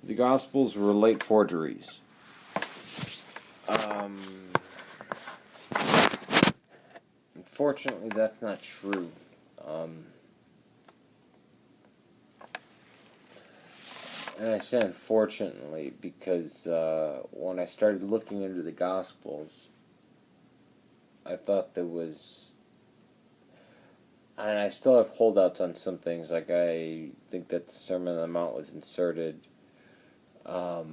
The Gospels were late forgeries. Unfortunately, that's not true. And I say unfortunately because when I started looking into the Gospels, I thought there was, and I still have holdouts on some things. Like I think that the Sermon on the Mount was inserted. But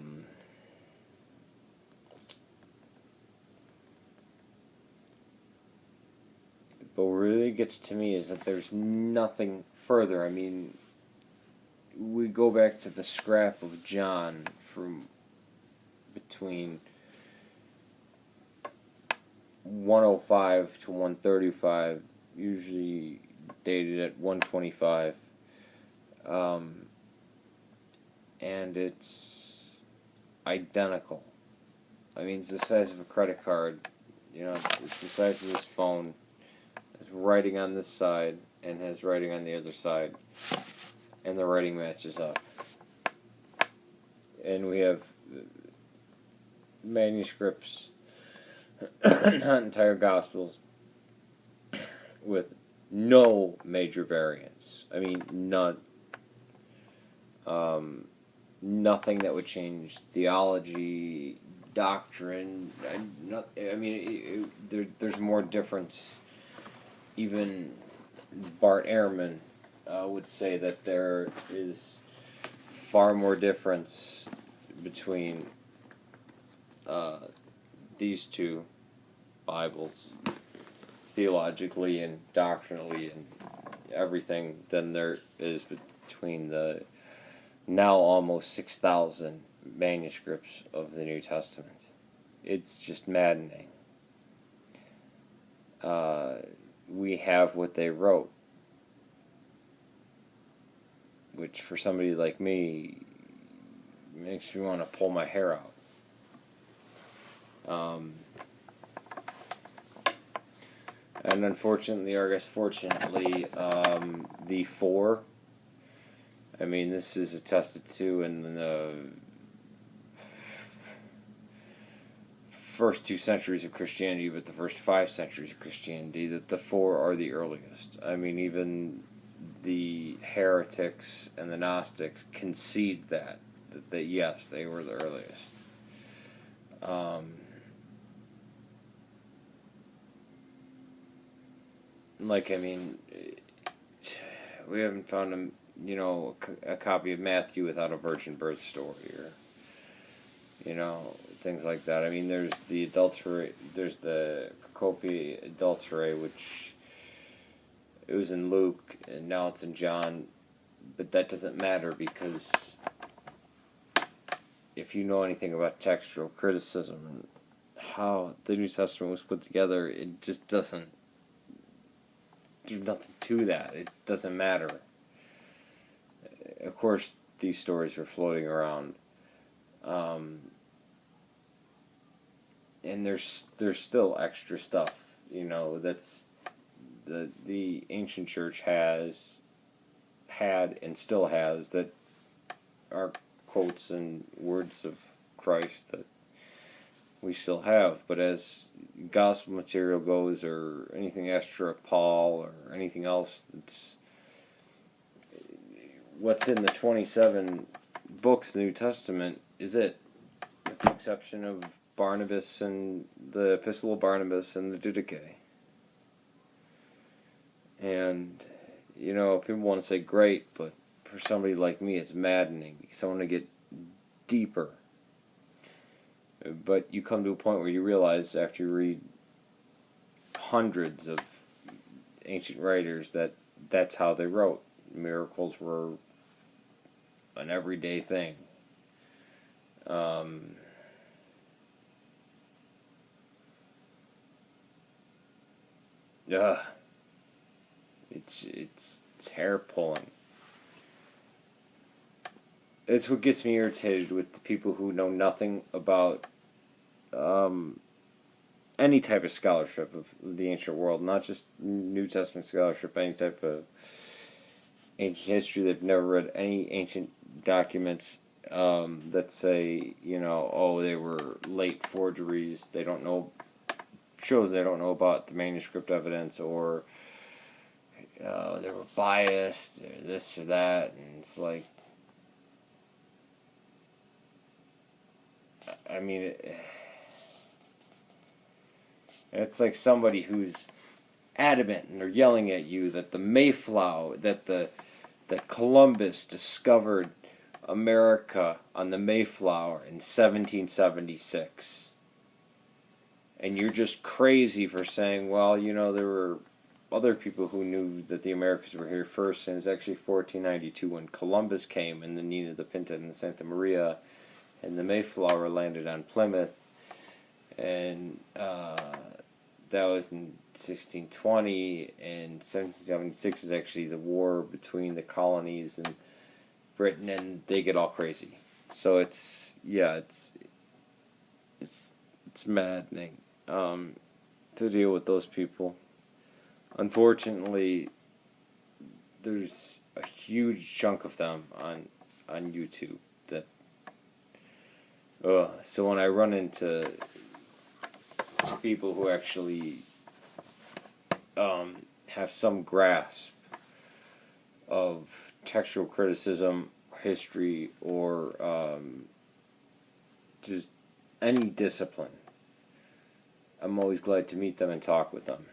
what really gets to me is that there's nothing further. I mean, we go back to the scrap of John from between 105 to 135, usually dated at 125. And it's identical. I mean, it's the size of a credit card. You know, it's the size of this phone. There's writing on this side and has writing on the other side. And the writing matches up. And we have manuscripts, not entire Gospels, with no major variants. I mean, none. Nothing that would change theology, doctrine. There's more difference. Even Bart Ehrman would say that there is far more difference between these two Bibles, theologically and doctrinally and everything, than there is between the now almost 6,000 manuscripts of the New Testament. It's just maddening. We have what they wrote, which for somebody like me makes me want to pull my hair out. And unfortunately, or I guess fortunately, the four, I mean, this is attested to in the first 2 centuries of Christianity, but the first 5 centuries of Christianity, that the four are the earliest. I mean, even the heretics and the Gnostics concede that yes, they were the earliest. We haven't found a copy of Matthew without a virgin birth story, or things like that. I mean, there's the Procopi Adulterae, which it was in Luke, and now it's in John, but that doesn't matter, because if you know anything about textual criticism and how the New Testament was put together, it just doesn't, there's nothing to that. It doesn't matter. Of course, these stories are floating around, and there's still extra stuff, that's the ancient church had and still has, that are quotes and words of Christ that we still have. But as gospel material goes, or anything extra of Paul, or anything else, that's what's in the 27 books of the New Testament is it, with the exception of Barnabas and the Epistle of Barnabas and the Didache. And, people want to say great, but for somebody like me, it's maddening, because I want to get deeper. But you come to a point where you realize, after you read hundreds of ancient writers, that that's how they wrote. Miracles were an everyday thing. It's hair pulling. It's what gets me irritated with the people who know nothing about any type of scholarship of the ancient world, not just New Testament scholarship, any type of ancient history. They've never read any ancient documents that say, oh, they were late forgeries. They don't know, shows they don't know about the manuscript evidence, or they were biased, or this or that, and it's like, I mean, it's like somebody who's adamant and they're yelling at you that the Mayflower, that Columbus discovered America on the Mayflower in 1776. And you're just crazy for saying, well, there were other people who knew that the Americans were here first, and it's actually 1492 when Columbus came, and the Nina, the Pinta, and the Santa Maria, and the Mayflower landed on Plymouth, and that was in 1620, and 1776 was actually the war between the colonies and Britain, and they get all crazy. So it's maddening to deal with those people. Unfortunately, there's a huge chunk of them on YouTube that. So when I run into people who actually have some grasp of textual criticism, history, or just any discipline, I'm always glad to meet them and talk with them.